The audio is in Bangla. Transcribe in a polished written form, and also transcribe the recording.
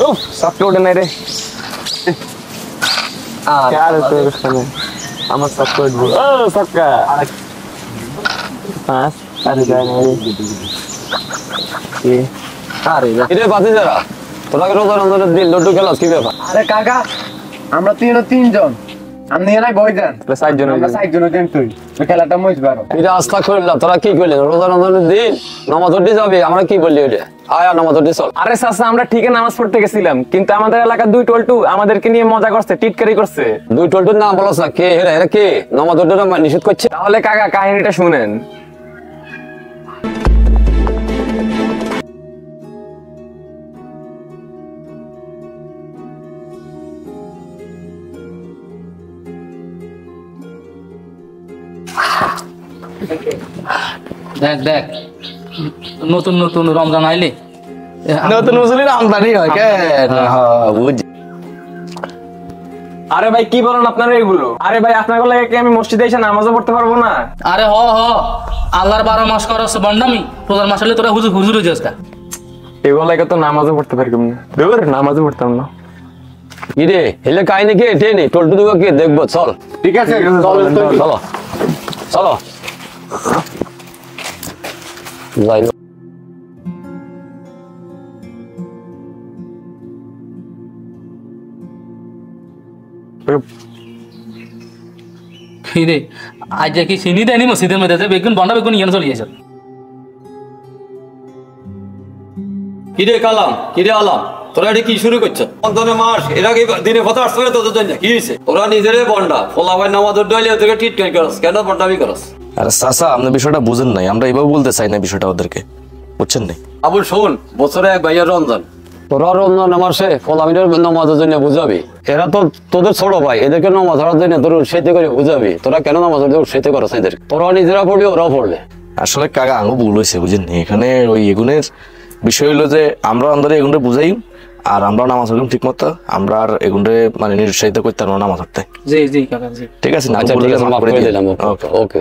उफ सबके उड़े नहीं रे क्या रे तो उसने हम सबको उड़ ओ सबका हाँ अरे जाने ये अरे इधर बातें जरा তোরা কেন তোর দিন লड्डू খেলাস কি ব্যাপার আরে কাকা আমরা তিনজন আপনি এরাই বই দেন আমরা 4 জন দেন তুই ওই খেলাটা মইজ বারো এটা আস্থা করলা তোরা কি কইলে রোজা রমজানের দিন নামাজ পড়তে যাবে আমরা কি বললি ওটা আয়া নামাজ পড়তে চল আরে চাচা আমরা ঠিকই নামাজ পড়তে গেছিলাম কিন্তু আমাদের এলাকার দুই টলটু আমাদেরকে নিয়ে মজা করছে টিটকারি করছে দুই টলটুর নাম বলছ না কে এরা কে নামাজ পড়তে নিষেধ করছে তাহলে কাকা কাহিনীটা শুনেন দেখ দেখ নতুন নতুন রমজান আইলে নতুন মুসলিম আমদানি হয় কেন বুঝ আরে ভাই কি বলেন আপনারা এগুলো আরে ভাই আপনাদের লাগে কি আমি মসজিদে এসে নামাজও পড়তে পারবো না আরে হ আল্লাহর 12 মাস করছ বন্ডামি রোজার মাস হলে তোরা হুজুর হুজুর হয়ে যাস এগুলো লাগে তো নামাজও পড়তে পারি কেমনে দেবরে নামাজও পড়তাম না কি রে হেলে কাহিনী কে টেনে টলটু দুটো কে দেখবো চল ঠিক আছে চলো চলো যাই রে আজ কি চিনি দেয়নি মসজিদের মধ্যে বেগুন বন্ডা বেগুন ইয়ান চলে যাচ্ছে কিরে কালাম কিরে আলাম তোরা এটা কি শুরু করছো রমজানের মাস এর আগে দিনে কথা আসছে তোদের জন্য কি হয়েছে তোরা নিজেরে বন্ডা ফলাবাই নামাজ ডলে ওদেরকে ট্রিটমেন্ট করস কেন বন্ডামি করস আরে চাচা আপনি বিষয়টা বুঝেন নাই আমরা এভাবে বলতে চাই না বিষয়টা ওদেরকে বুঝছেন নাই আবুল শোন বছরে এক ভাইয়ের রমজান তোরা রমজান মাসে ফলামিনের নামাজের জন্য বুঝাবি এরা তো তোদের ছোট ভাই এদেরকে নামাজ ধরার জন্য তোর উৎসাহিত করে বুঝাবি তোরা কেন নামাজ উৎসাহিত করস এদের তোরা নিজেরা পড়বি ওরাও পড়বে আসলে কাকা আঙু ভুল হয়েছে বুঝেন এখানে ওই এগুনের বিষয় হলো যে আমরা অন্তরে এগুনটা বুঝাই আর আমরা নামাজ পড়লাম ঠিক মতো আমরা আর এগুনরে মানে নিরুৎসাহিত করতে পারবো নামাজ পড়তে জি জি কাকা জি ঠিক আছে না আচ্ছা ঠিক আছে মাফ করে দিলাম ওকে